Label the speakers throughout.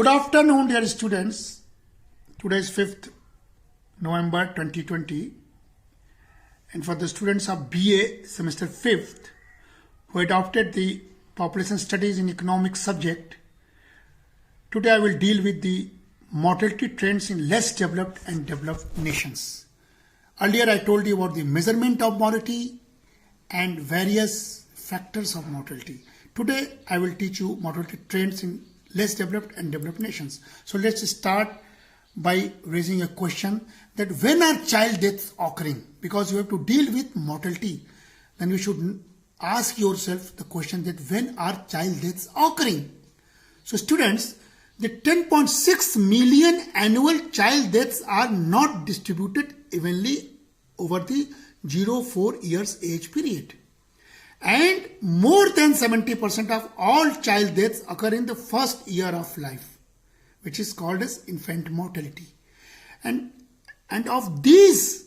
Speaker 1: Good afternoon, dear students. Today is 5th November 2020, and for the students of BA semester 5th who adopted the population studies in economics subject, today I will deal with the mortality trends in less developed and developed nations. Earlier I told you about the measurement of mortality and various factors of mortality. Today I will teach you mortality trends in less developed and developed nations. So let's start by raising a question that when are child deaths occurring? Because you have to deal with mortality, then you should ask yourself the question that when are child deaths occurring? So students, the 10.6 million annual child deaths are not distributed evenly over the 0-4 years age period. And more than 70% of all child deaths occur in the first year of life, which is called as infant mortality. And of these,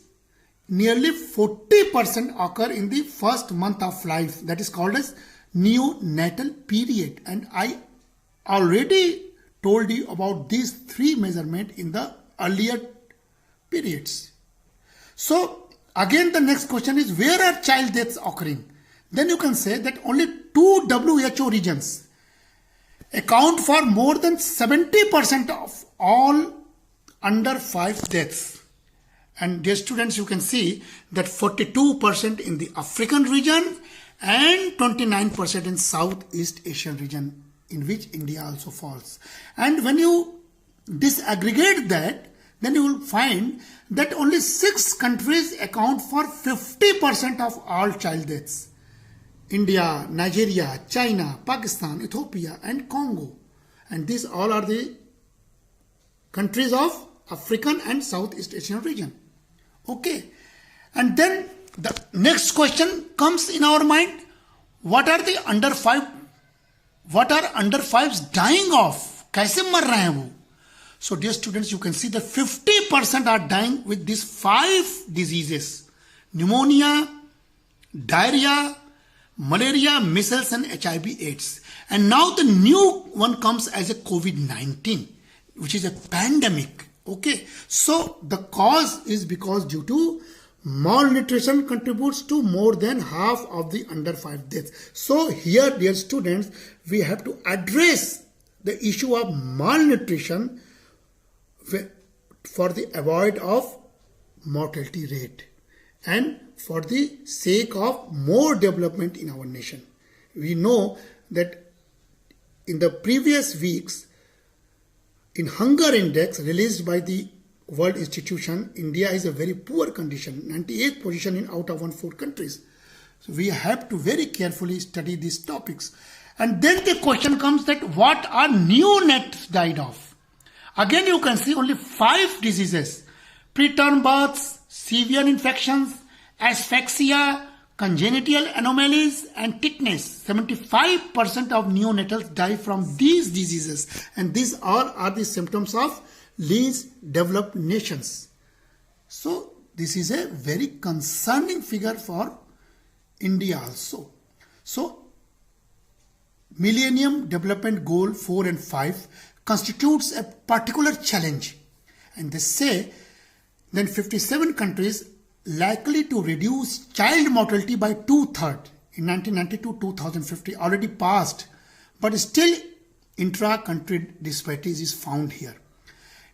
Speaker 1: nearly 40% occur in the first month of life, that is called as neonatal period. And I already told you about these three measurements in the earlier periods. So again the next question is, where are child deaths occurring? Then you can say that only 2 WHO regions account for more than 70% of all under 5 deaths. And dear students, you can see that 42% in the African region and 29% in Southeast Asian region, in which India also falls. And when you disaggregate that, then you will find that only 6 countries account for 50% of all child deaths. India, Nigeria, China, Pakistan, Ethiopia and Congo. And these all are the countries of African and Southeast Asian region. Okay. And then the next question comes in our mind. What are under 5s dying of? कैसे मर रहे हैं वो? So dear students, you can see that 50% are dying with these 5 diseases: pneumonia, diarrhea, malaria, measles and HIV/AIDS. And now the new one comes as a COVID-19, which is a pandemic. Okay, so the cause is because due to malnutrition contributes to more than half of the under 5 deaths. So here, dear students, we have to address the issue of malnutrition for the avoid of mortality rate and for the sake of more development in our nation. We know that in the previous weeks, in hunger index released by the World Institution, India is a very poor condition, 98th position in out of 104 countries. So we have to very carefully study these topics. And then the question comes that what are neonates died of? Again you can see only 5 diseases: preterm births, severe infections, asphyxia, congenital anomalies and tetanus. 75% of neonatals die from these diseases, and these all are the symptoms of least developed nations. So this is a very concerning figure for India also. So Millennium Development Goal 4 and 5 constitutes a particular challenge, and they say then 57 countries likely to reduce child mortality by 2/3 in 1990 to 2050 already passed, but still intra-country disparities is found here.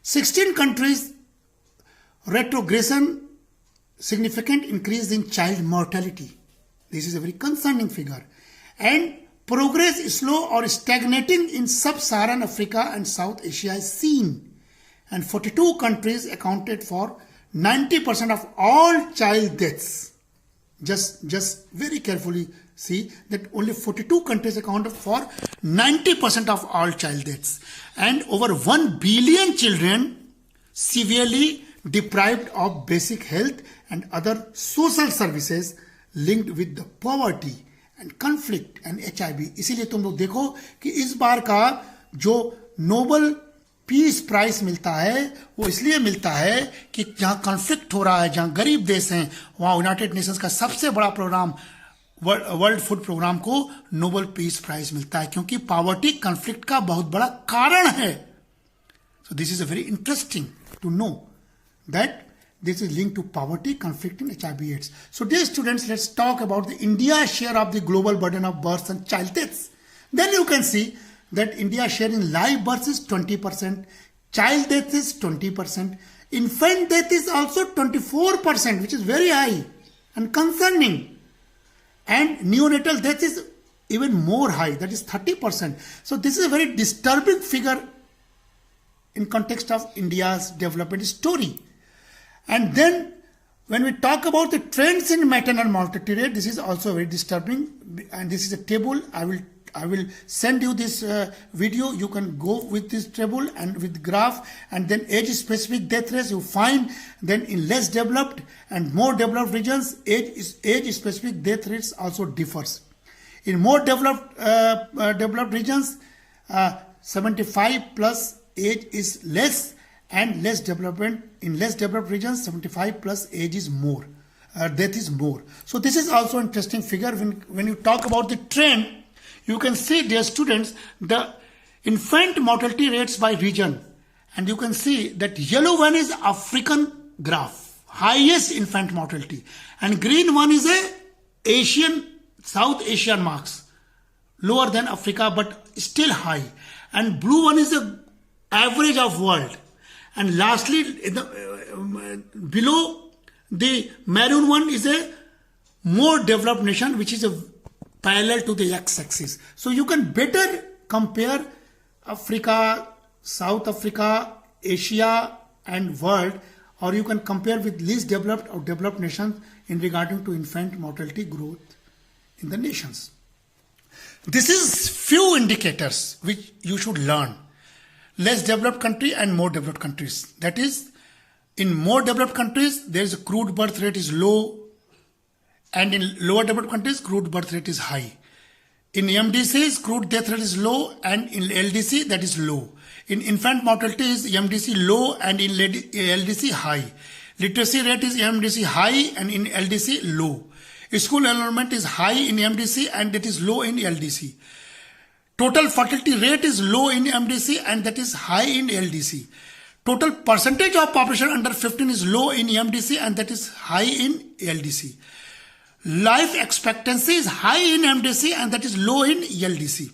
Speaker 1: 16 countries retrogression, significant increase in child mortality. This is a very concerning figure. And progress is slow or stagnating in sub-Saharan Africa and South Asia is seen. And 42 countries accounted for 90% of all child deaths. Just very carefully see that only 42 countries accounted for 90% of all child deaths. And over 1 billion children severely deprived of basic health and other social services linked with the poverty and conflict and HIV. इसीलिए तुम लोग देखो कि इस बार का जो Nobel peace price मिलता है वो इसलिए मिलता है कि जहाँ कॉन्फ्लिक्ट हो रहा है, जहाँ गरीब देश हैं, वहाँ यूनाइटेड नेशंस का सबसे बड़ा प्रोग्राम वर्ल्ड फूड प्रोग्राम को नोबेल पीस प्राइज मिलता है, क्योंकि पॉवर्टी कॉन्फ्लिक्ट का बहुत बड़ा कारण है. So this is a very interesting to know that this is linked to poverty, conflict, and HIV/AIDS. So dear students, let's talk about the India's share of the global burden of births and child deaths. Then you can see that India's share in live births is 20%, child death is 20%, infant death is also 24%, which is very high and concerning. And neonatal death is even more high, that is 30%. So this is a very disturbing figure in context of India's development story. And then when we talk about the trends in maternal mortality rate, this is also very disturbing, and this is a table. I will send you this video. You can go with this table and with graph, and then age specific death rates you find. Then in less developed and more developed regions, age specific death rates also differs. In more developed regions, 75 plus age is less, and less development in less developed regions 75 plus age is more, death is more. So this is also an interesting figure. When you talk about the trend, you can see, dear students, the infant mortality rates by region, and you can see that yellow one is African graph, highest infant mortality, and green one is a Asian, South Asian marks, lower than Africa but still high, and blue one is the average of world. And lastly, below the maroon one is a more developed nation, which is a parallel to the x-axis. So you can better compare Africa, South Africa, Asia and world, or you can compare with least developed or developed nations in regarding to infant mortality growth in the nations. This is few indicators which you should learn. Less developed country and more developed countries. That is, in more developed countries, there is a crude birth rate is low, and in lower developed countries, crude birth rate is high. In MDCs, crude death rate is low, and in LDC, that is low. In infant mortality is MDC low, and in LDC high. Literacy rate is MDC high, and in LDC low. School enrollment is high in MDC, and that is low in LDC. Total fertility rate is low in MDC, and that is high in LDC. Total percentage of population under 15 is low in MDC, and that is high in LDC. Life expectancy is high in MDC, and that is low in LDC.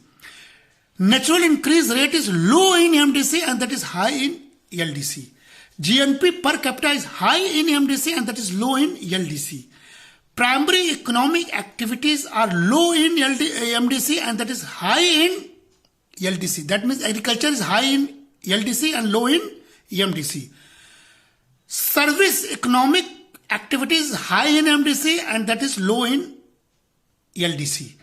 Speaker 1: Natural increase rate is low in MDC, and that is high in LDC. GNP per capita is high in MDC, and that is low in LDC. Primary economic activities are low in MDC, and that is high in LDC. That means agriculture is high in LDC and low in MDC. Service economic activities high in MDC, and that is low in LDC.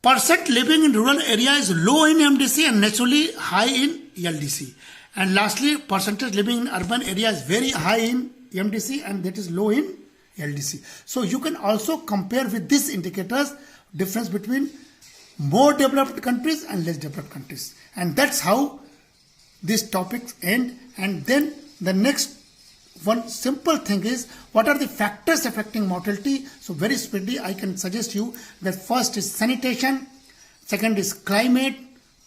Speaker 1: Percent living in rural area is low in MDC and naturally high in LDC. And lastly, percentage living in urban area is very high in MDC, and that is low in LDC. So you can also compare with these indicators difference between more developed countries and less developed countries. And that's how these topics end. And then the next one simple thing is, what are the factors affecting mortality? So very speedily I can suggest you that first is sanitation, second is climate,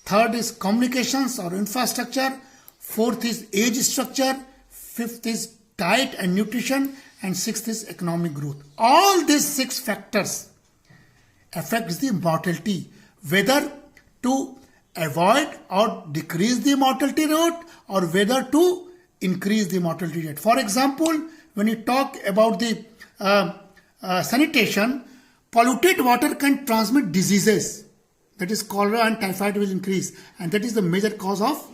Speaker 1: third is communications or infrastructure, fourth is age structure, fifth is diet and nutrition, and sixth is economic growth. All these 6 factors affects the mortality, whether to avoid or decrease the mortality rate or whether to increase the mortality rate. For example, when you talk about the sanitation, polluted water can transmit diseases. That is, cholera and typhoid will increase, and that is the major cause of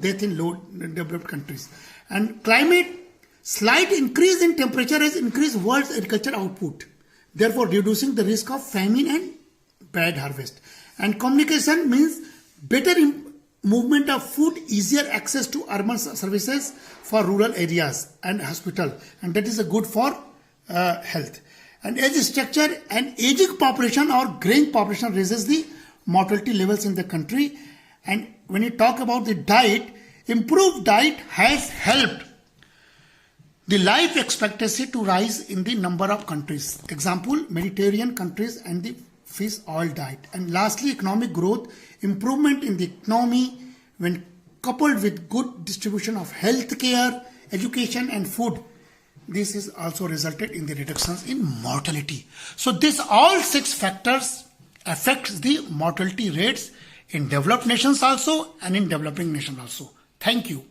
Speaker 1: death in low developed countries. And climate, slight increase in temperature has increased world's agriculture output, therefore reducing the risk of famine and bad harvest. And communication means better movement of food, easier access to urban services for rural areas and hospital, and that is a good for health. And age structure, and aging population or graying population raises the mortality levels in the country. And when you talk about the diet, improved diet has helped the life expectancy to rise in the number of countries. Example, Mediterranean countries and the fish oil diet. And lastly, economic growth, improvement in the economy when coupled with good distribution of health care, education and food, this is also resulted in the reductions in mortality. So this all 6 factors affects the mortality rates in developed nations also and in developing nations also. Thank you.